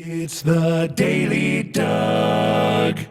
It's the Daily Doug.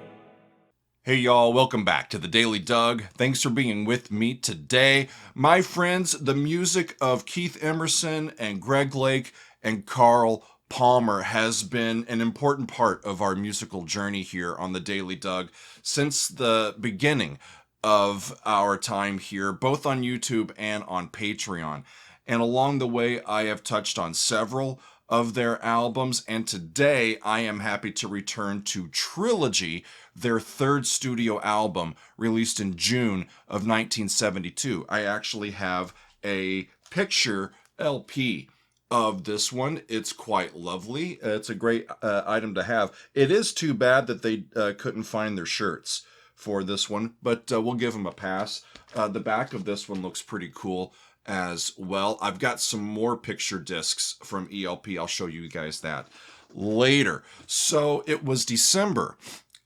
Hey y'all, welcome back to the Daily Doug. Thanks for being with me today. My friends, the music of Keith Emerson and Greg Lake and Carl Palmer has been an important part of our musical journey here on the Daily Doug since the beginning of our time here, both on YouTube and on Patreon. And along the way, I have touched on several of their albums, and today I am happy to return to Trilogy, their third studio album released in June of 1972. I actually have a picture LP of this one. It's quite lovely. It's a great item to have. It is too bad that they couldn't find their shirts for this one, but we'll give them a pass. The back of this one looks pretty cool as well. I've got some more picture discs from ELP. I'll show you guys that later. So it was December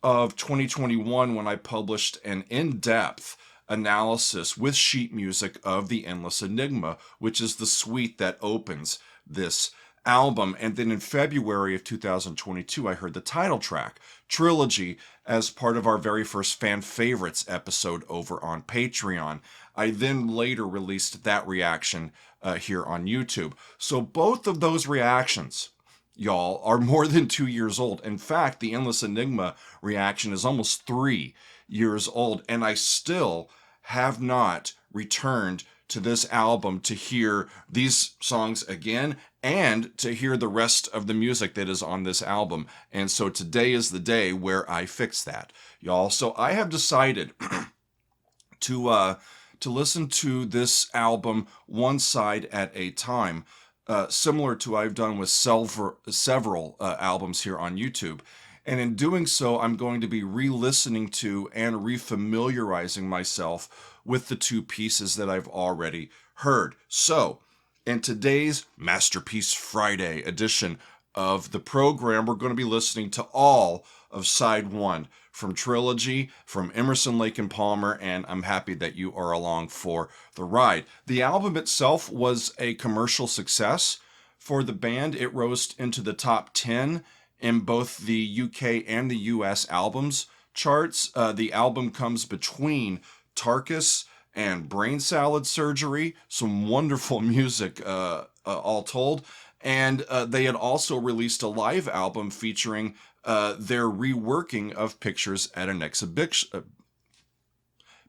of 2021 when I published an in-depth analysis with sheet music of the Endless Enigma, which is the suite that opens this album. And then in February of 2022, I heard the title track, Trilogy, as part of our very first fan favorites episode over on Patreon. I then later released that reaction here on YouTube. So both of those reactions, y'all, are more than 2 years old. In fact, the Endless Enigma reaction is almost 3 years old, and I still have not returned to this album to hear these songs again and to hear the rest of the music that is on this album. And so today is the day where I fix that, y'all. So I have decided to listen to this album one side at a time, similar to I've done with several albums here on YouTube. And in doing so, I'm going to be re-listening to and refamiliarizing myself with the two pieces that I've already heard. So, in today's Masterpiece Friday edition of the program, we're going to be listening to all of side one from Trilogy, from Emerson, Lake and Palmer, and I'm happy that you are along for the ride. The album itself was a commercial success for the band. It rose into the top 10 in both the UK and the US albums charts. The album comes between Tarkus and Brain Salad Surgery, some wonderful music all told. And they had also released a live album featuring their reworking of Pictures at an Exhibition.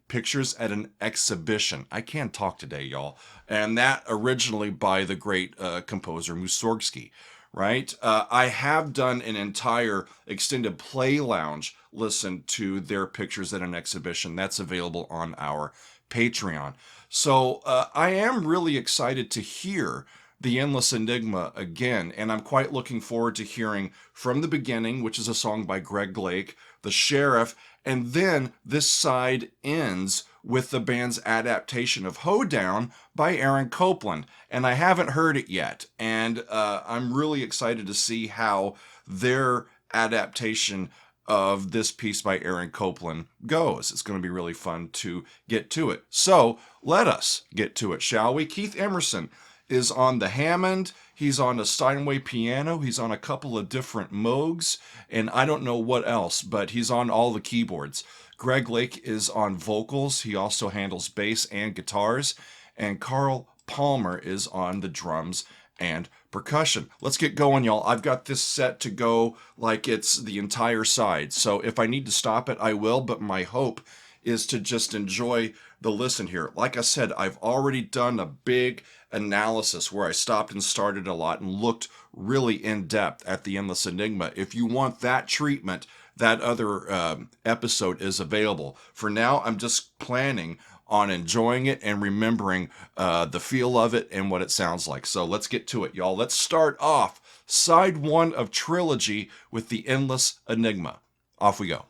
Pictures at an Exhibition. I can't talk today, y'all. And that originally by the great composer Mussorgsky, right? I have done an entire extended play lounge listen to their Pictures at an Exhibition. That's available on our Patreon. So I am really excited to hear the Endless Enigma again, and I'm quite looking forward to hearing From the Beginning, which is a song by Greg Lake, The Sheriff, and then this side ends with the band's adaptation of Hoedown by Aaron Copland. And I haven't heard it yet, and I'm really excited to see how their adaptation of this piece by Aaron Copland goes. It's going to be really fun to get to it. So let us get to it, shall we? Keith Emerson is on the Hammond, he's on a Steinway piano, he's on a couple of different Moogs, and I don't know what else, but he's on all the keyboards. Greg Lake is on vocals, he also handles bass and guitars, and Carl Palmer is on the drums and percussion. Let's get going, y'all. I've got this set to go like it's the entire side, so if I need to stop it, I will, but my hope is to just enjoy the listen here. Like I said, I've already done a big analysis where I stopped and started a lot and looked really in depth at the Endless Enigma. If you want that treatment, that other episode is available. For now, I'm just planning on enjoying it and remembering the feel of it and what it sounds like. So let's get to it, y'all. Let's start off side one of Trilogy with the Endless Enigma. Off we go.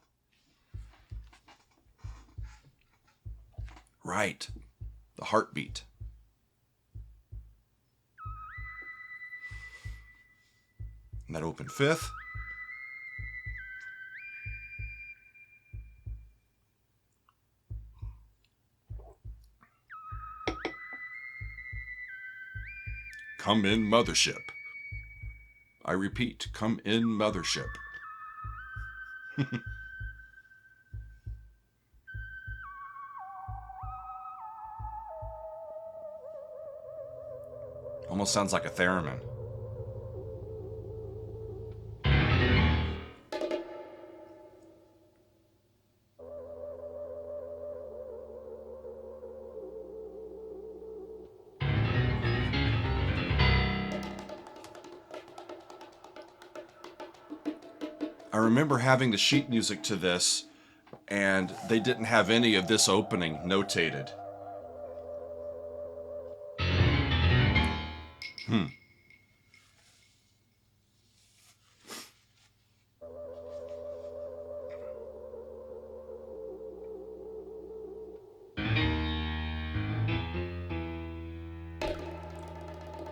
Right, the heartbeat. And that open fifth. Come in, mothership. I repeat, come in, mothership. Almost sounds like a theremin. I remember having the sheet music to this, and they didn't have any of this opening notated.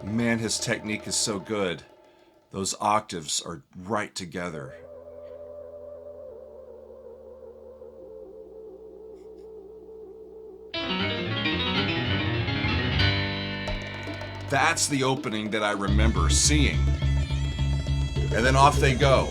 Man, his technique is so good. Those octaves are right together. That's the opening that I remember seeing. And then off they go.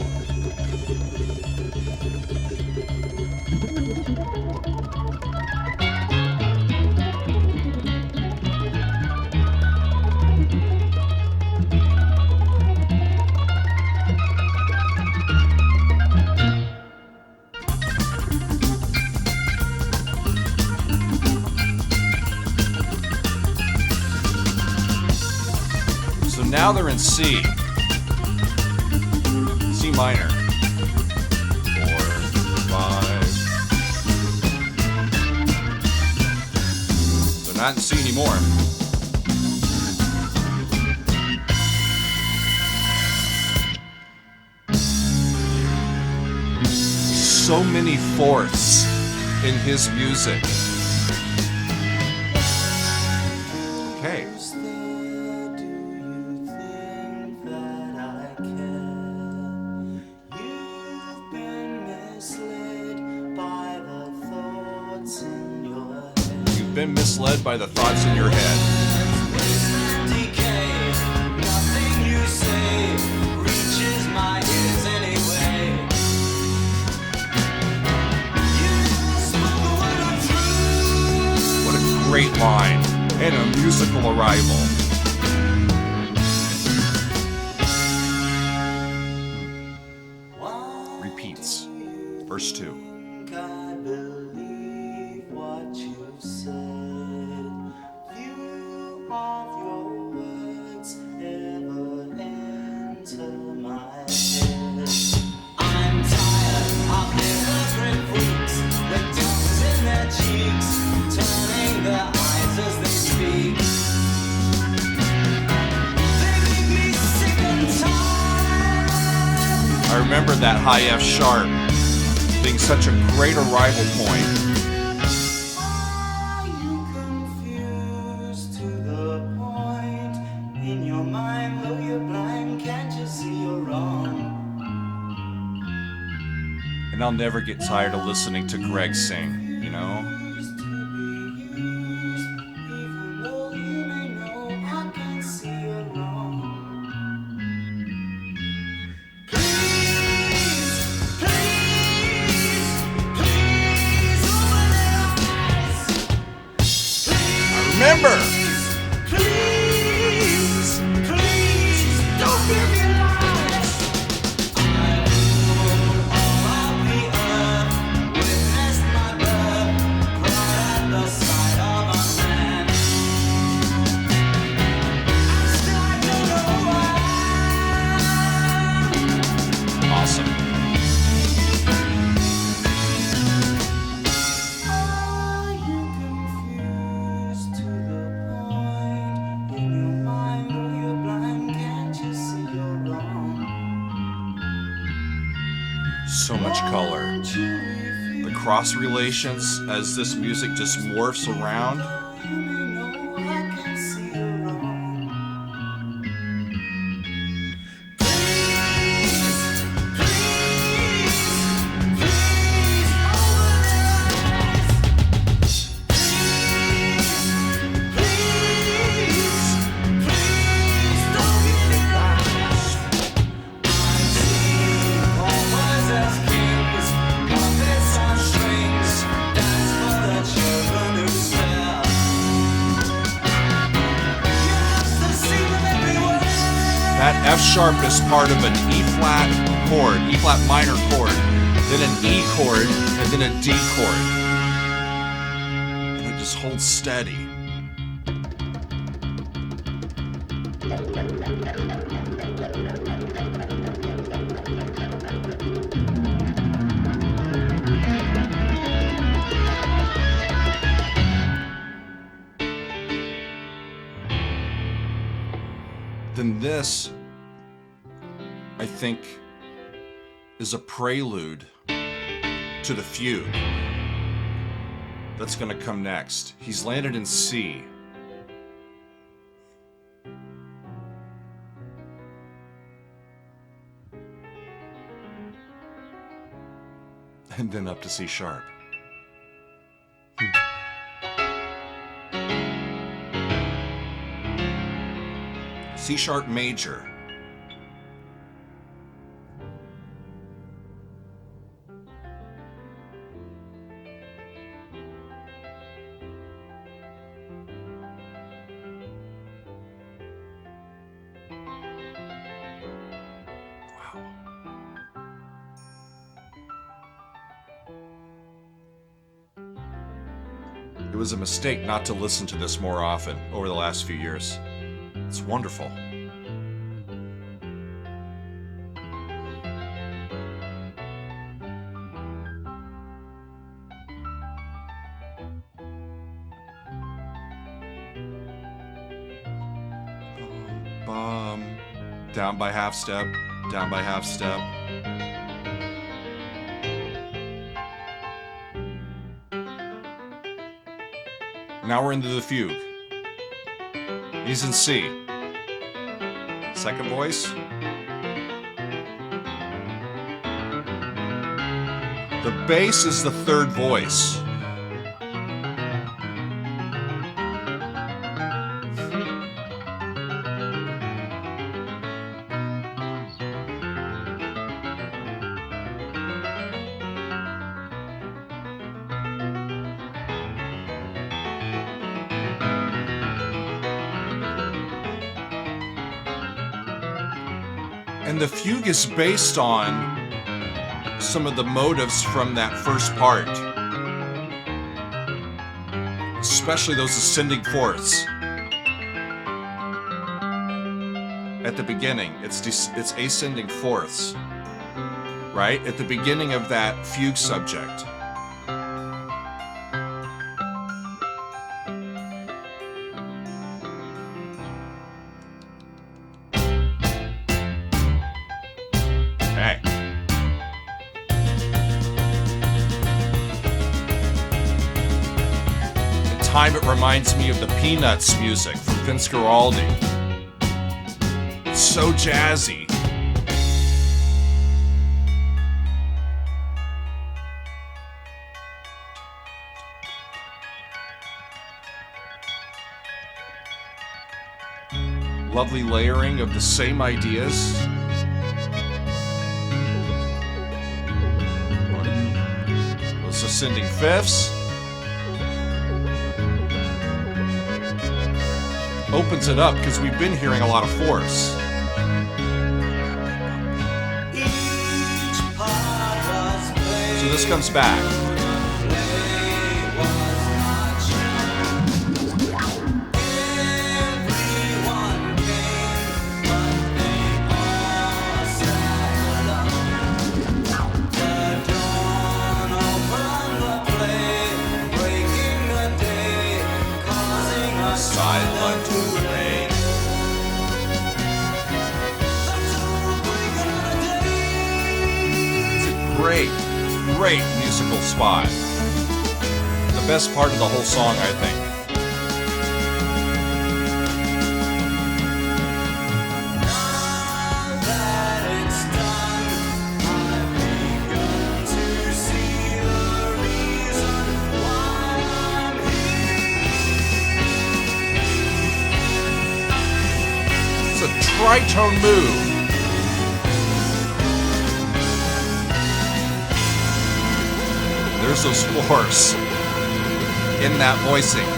So now they're in C. C minor. 4, 5. They're not in C anymore. So many fourths in his music. Okay. You've been misled by the thoughts in your head. What a great line and a musical arrival. Repeats. Verse 2. I remember that high F sharp being such a great arrival point. Are you confused to the point in your mind, though you're blind, can't you see you're wrong? And I'll never get tired of listening to Greg sing, you know? Used to be used, even though you may know I can't see you're wrong. Remember! Please, don't give me lies. I rule all of the earth, witnessed my birth, cried at the sight of a man. And still I don't know why. Awesome. Are you confused to the point in your mind, though you're blind, can't you see you're wrong? So much color. The cross relations as this music just morphs around. You may know I can't see you're wrong. Please, open their eyes. Please, don't give me lies. sharpest part of an E flat chord, E flat minor chord, then an E chord, and then a D chord. And it just holds steady. Then this, I think, is a prelude to the fugue that's going to come next. He's landed in C. And then up to C sharp. C sharp major. It was a mistake not to listen to this more often over the last few years. It's wonderful. Down by half step, down by half step. Now we're into the fugue. He's in C. Second voice. The bass is the third voice. And the fugue is based on some of the motives from that first part, especially those ascending fourths. At the beginning, it's ascending fourths, right? At the beginning of that fugue subject. Time it reminds me of the Peanuts music from Vince Guaraldi. It's so jazzy. Lovely layering of the same ideas. Those ascending fifths. Opens it up because we've been hearing a lot of fourths. So this comes back. Silent rain. It's a great musical spot. The best part of the whole song, I think. Tritone move. There's those fourths in that voicing.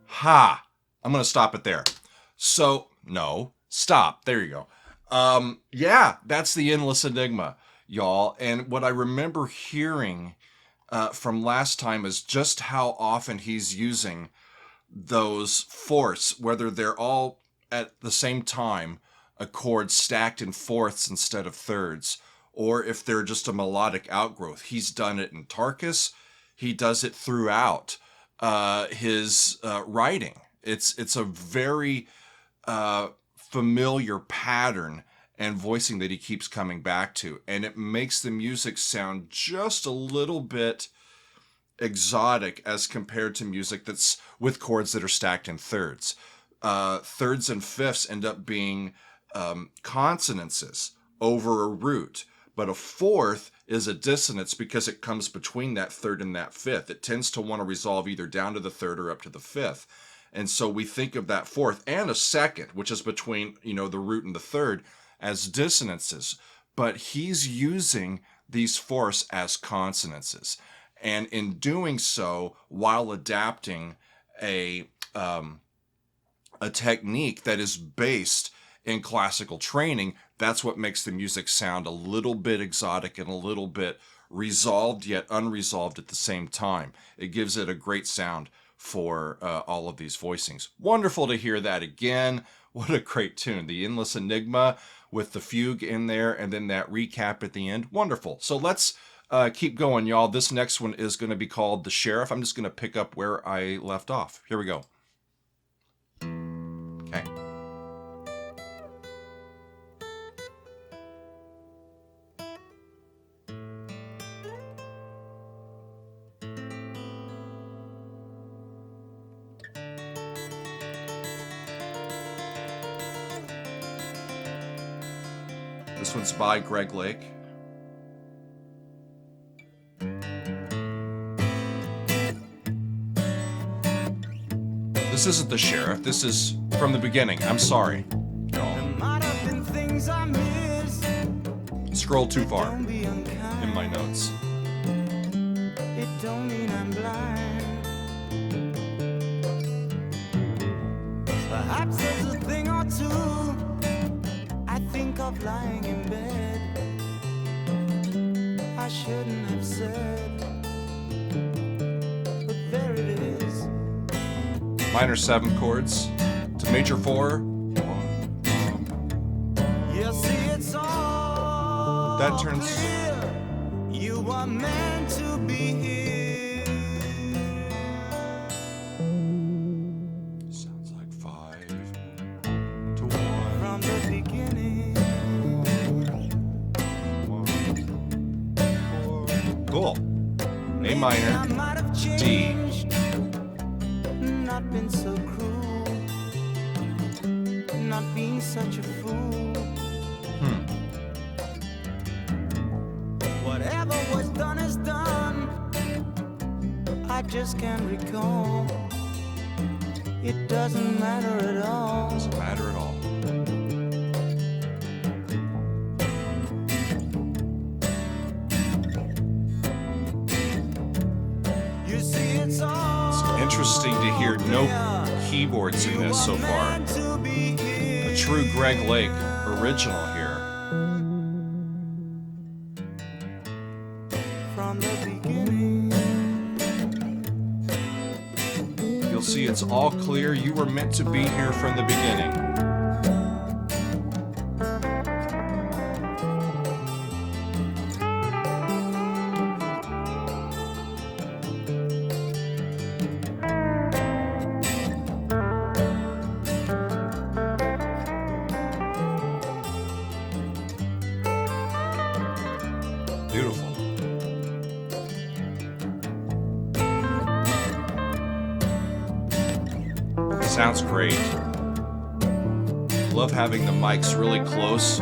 Ha! I'm going to stop it there. So, no, stop. There you go. Yeah, that's the Endless Enigma, y'all. And what I remember hearing from last time is just how often he's using those fourths, whether they're all at the same time, a chord stacked in fourths instead of thirds, or if they're just a melodic outgrowth. He's done it in Tarkus. He does it throughout his writing. It's a very familiar pattern and voicing that he keeps coming back to, and it makes the music sound just a little bit exotic as compared to music that's with chords that are stacked in thirds. Thirds and fifths end up being consonances over a root, but a fourth is a dissonance because it comes between that third and that fifth. It tends to want to resolve either down to the third or up to the fifth. And so we think of that fourth and a second, which is between, the root and the third, as dissonances. But he's using these fourths as consonances. And in doing so, while adapting a technique that is based in classical training, that's what makes the music sound a little bit exotic and a little bit resolved yet unresolved at the same time. It gives it a great sound for all of these voicings. Wonderful to hear that again. What a great tune. The Endless Enigma with the fugue in there and then that recap at the end. Wonderful. So let's keep going, y'all. This next one is going to be called The Sheriff. I'm just going to pick up where I left off. Here we go. Okay. This one's by Greg Lake. This isn't The Sheriff. This is from the beginning. I'm sorry. Scroll too far in my notes. It don't mean I'm blind. Perhaps there's a thing or two I think of lying in bed I shouldn't have said, but there it is. Minor 7 chords to major 4. You see, it's all That turns. clear. You are meant to be here. Sounds like 5 to 1. From the beginning. 1, 4. Cool. A I minor, might have D. changed, not been so cruel, not being such a fool. Whatever was done is done. I just can't recall. It doesn't matter at all. Doesn't matter at all. You see, it's all Interesting to hear no keyboards in this so far. to be here. A true Greg Lake original here. From the beginning. You'll see it's all clear. You were meant to be here from the beginning. Beautiful. Sounds great. Love having the mics really close,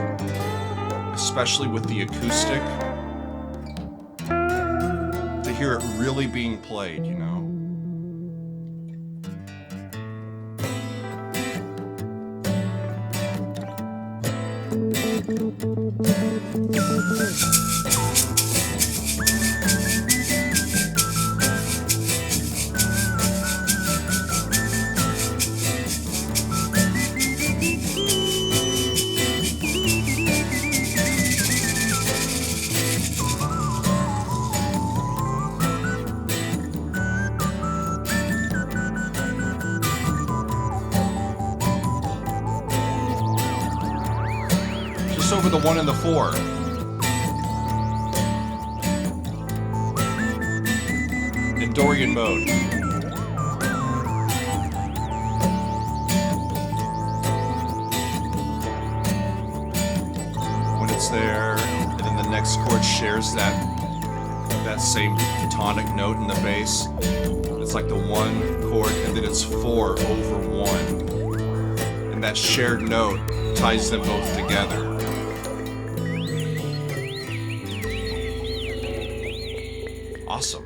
especially with the acoustic. To hear it really being played, you know? mouse over the 1 and the 4. In Dorian mode. When it's there, and then the next chord shares that same tonic note in the bass. It's like the 1 chord, and then it's 4 over 1. And that shared note ties them both together. Awesome.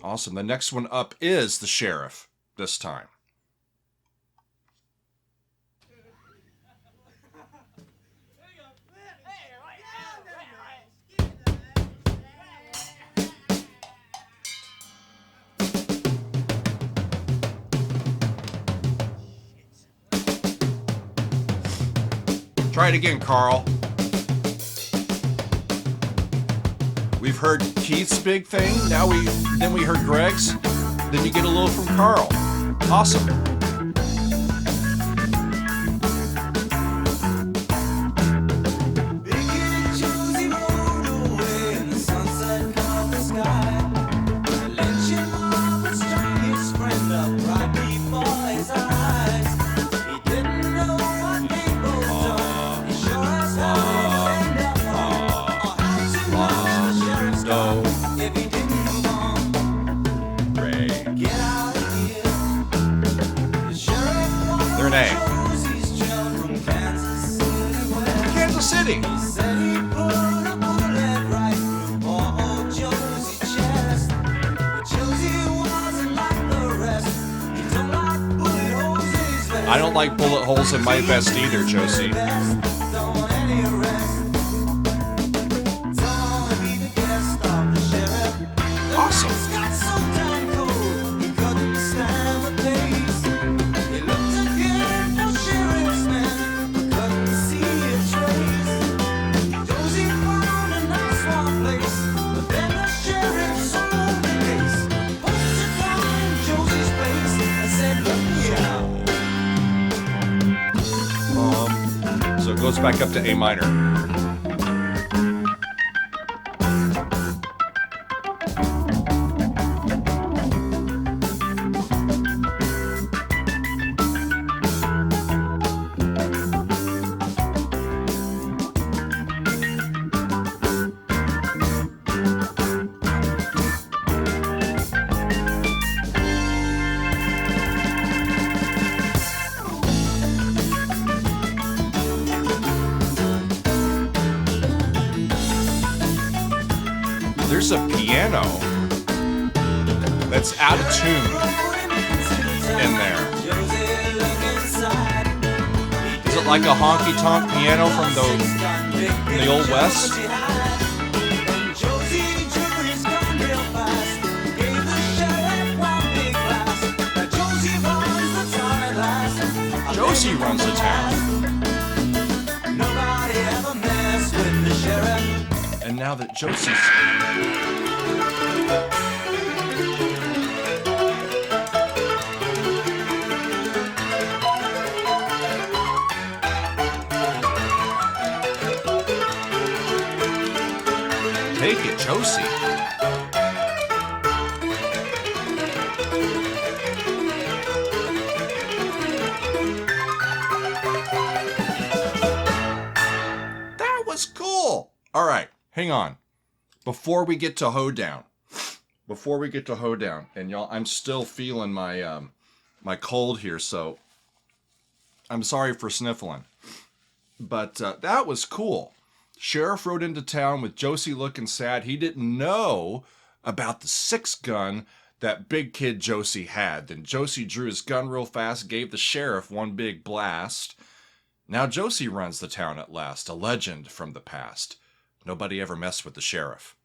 Awesome. The next one up is the Sheriff this time. Try it again, Carl. We've heard Keith's big thing. Then we heard Greg's. Then you get a little from Carl. Awesome. They're an A. Kansas City. I don't like bullet holes in my vest either, Josie. Awesome. So it goes back up to A minor. There's a piano that's out of tune in there. Is it like a honky-tonk piano from the Old West? Josie runs the town. And now that Josie's... Take it, Josie. That was cool. All right, hang on. Before we get to Hoedown, and y'all, I'm still feeling my my cold here, so I'm sorry for sniffling. But that was cool. Sheriff rode into town with Josie looking sad. He didn't know about the 6-gun that big kid Josie had. Then Josie drew his gun real fast, gave the sheriff one big blast. Now Josie runs the town at last, a legend from the past. Nobody ever messed with the sheriff.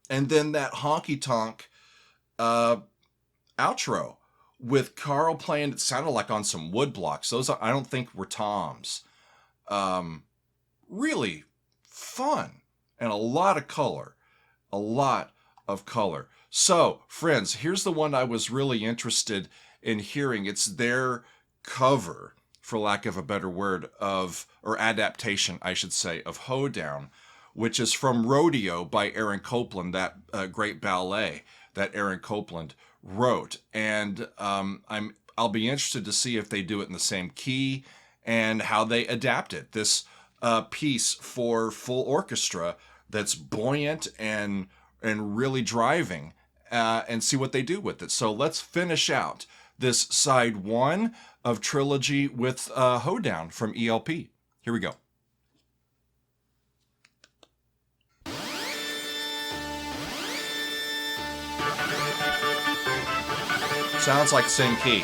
And then that honky-tonk outro with Carl playing, it sounded like on some wood blocks. Those I don't think were toms. Really fun and a lot of color. So, friends, here's the one I was really interested in hearing. It's their cover for lack of a better word, or adaptation, I should say, of Hoedown, which is from Rodeo by Aaron Copland, that great ballet that Aaron Copland wrote. And I'll be interested to see if they do it in the same key and how they adapt it. This piece for full orchestra that's buoyant and really driving, and see what they do with it. So let's finish out this side 1 of Trilogy with Hoedown from ELP. Here we go. Sounds like the same key.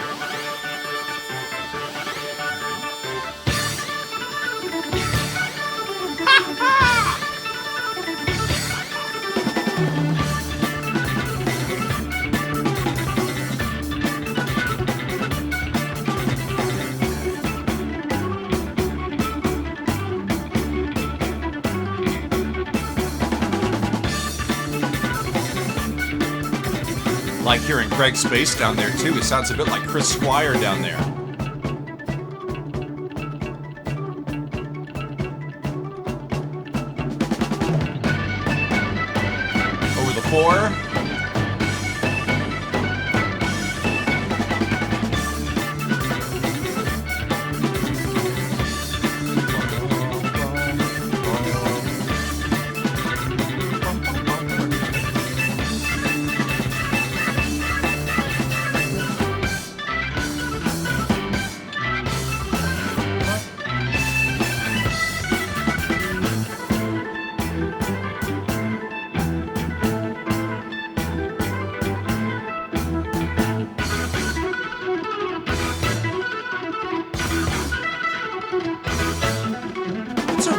Like hearing Greg's bass down there too. It sounds a bit like Chris Squire down there. Over the 4.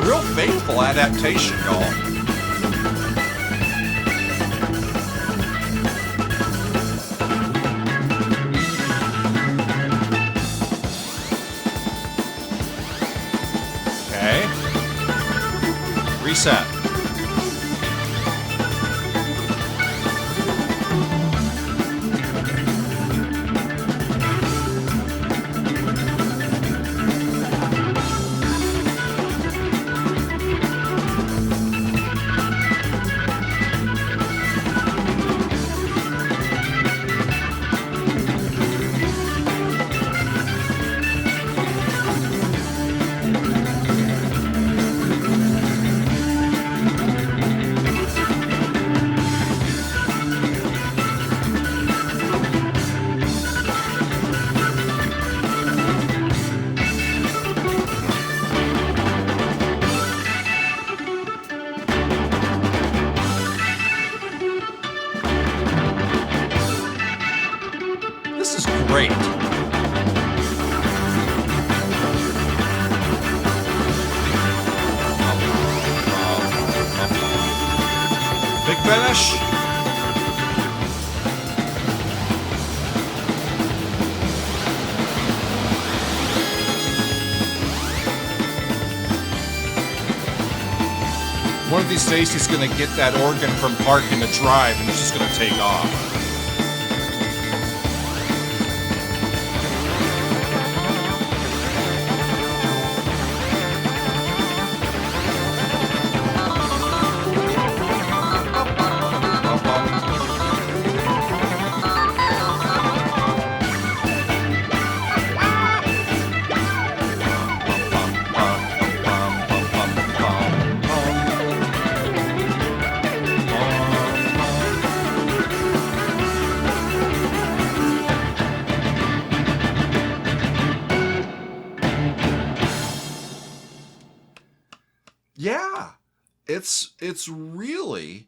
Real faithful adaptation, y'all. Okay. Reset. Great. Big finish. One of these days he's going to get that organ from parking the drive and it's just going to take off. Yeah, it's really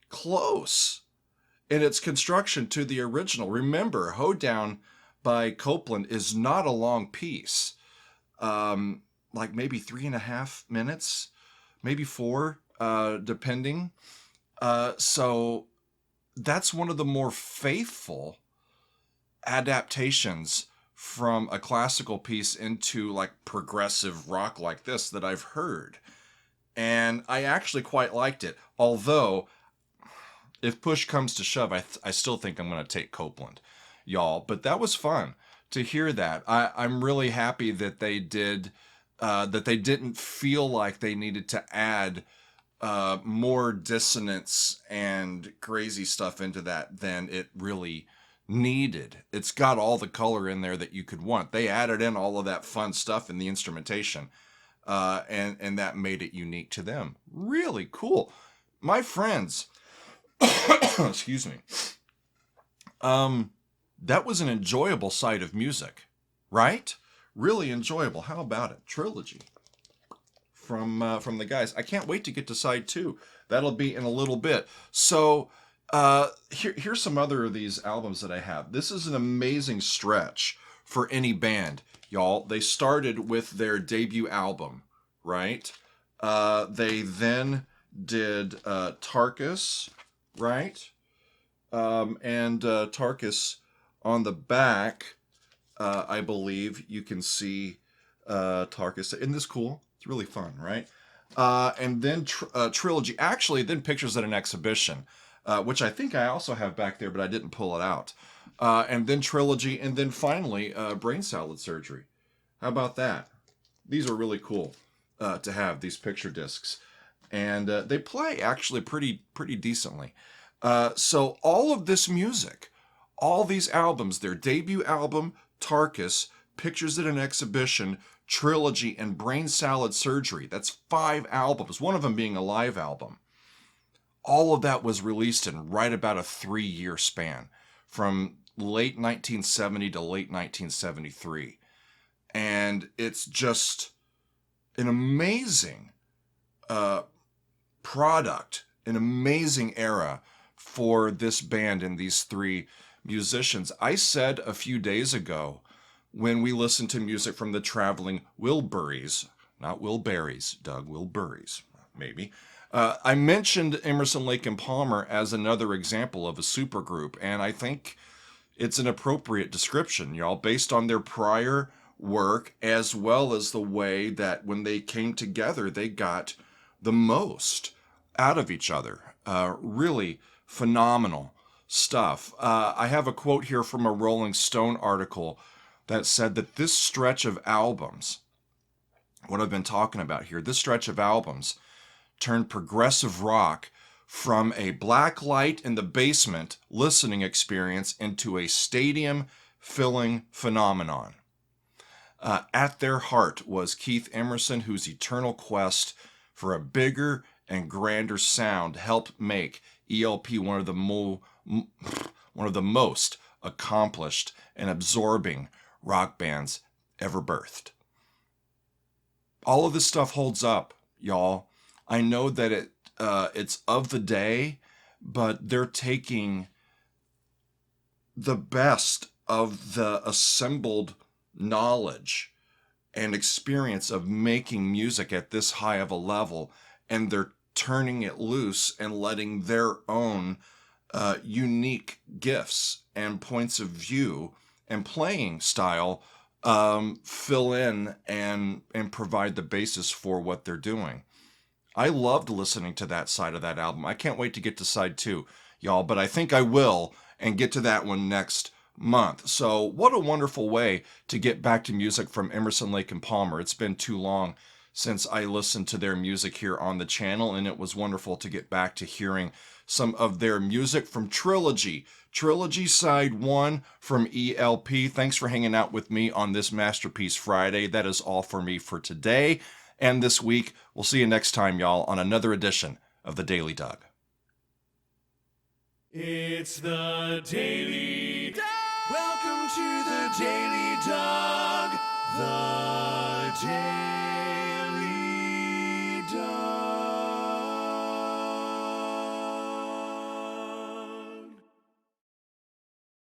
close in its construction to the original. Remember, Hoedown by Copland is not a long piece. Like maybe 3.5 minutes, maybe 4, depending. So that's one of the more faithful adaptations from a classical piece into like progressive rock like this that I've heard. And I actually quite liked it. Although, if push comes to shove, I still think I'm going to take Copland, y'all. But that was fun to hear that. I'm really happy that they did, that they didn't feel like they needed to add more dissonance and crazy stuff into that than it really needed. It's got all the color in there that you could want. They added in all of that fun stuff in the instrumentation, and that made it unique to them. Really cool. My friends, excuse me. That was an enjoyable side of music, right? Really enjoyable. How about it? Trilogy from the guys. I can't wait to get to side 2. That'll be in a little bit. So here's some other of these albums that I have. This is an amazing stretch for any band, y'all. They started with their debut album, right? They then did Tarkus, right? And Tarkus on the back, I believe you can see Tarkus. Isn't this cool? It's really fun, right? And then Trilogy. Actually, then pictures at an exhibition, which I think I also have back there, but I didn't pull it out. And then Trilogy, and then finally Brain Salad Surgery. How about that? These are really cool to have, these picture discs. And they play actually pretty decently. So all of this music, all these albums, their debut album, Tarkus, Pictures at an Exhibition, Trilogy, and Brain Salad Surgery. That's 5 albums, one of them being a live album. All of that was released in right about a 3-year span, from late 1970 to late 1973. And it's just an amazing product, an amazing era for this band and these 3 musicians. I said a few days ago, when we listened to music from the Traveling Wilburys, not Wilburys, Doug, Wilburys, maybe. I mentioned Emerson, Lake and Palmer as another example of a supergroup, and I think it's an appropriate description, y'all, based on their prior work, as well as the way that when they came together, they got the most out of each other. Really phenomenal stuff. I have a quote here from a Rolling Stone article that said that this stretch of albums, what I've been talking about here, this stretch of albums turned progressive rock from a black light in the basement listening experience into a stadium-filling phenomenon. At their heart was Keith Emerson, whose eternal quest for a bigger and grander sound helped make ELP one of the most accomplished and absorbing rock bands ever birthed. All of this stuff holds up, y'all. I know that it's of the day, but they're taking the best of the assembled knowledge and experience of making music at this high of a level, and they're turning it loose and letting their own unique gifts and points of view and playing style fill in and provide the basis for what they're doing. I loved listening to that side of that album. I can't wait to get to side 2, y'all, but I think I will and get to that one next month. So what a wonderful way to get back to music from Emerson, Lake and Palmer. It's been too long since I listened to their music here on the channel, and it was wonderful to get back to hearing some of their music from Trilogy. Trilogy Side 1 from ELP. Thanks for hanging out with me on this Masterpiece Friday. That is all for me for today and this week. We'll see you next time, y'all, on another edition of The Daily Doug. It's the Daily Doug. Welcome to the Daily Doug. The Daily Doug.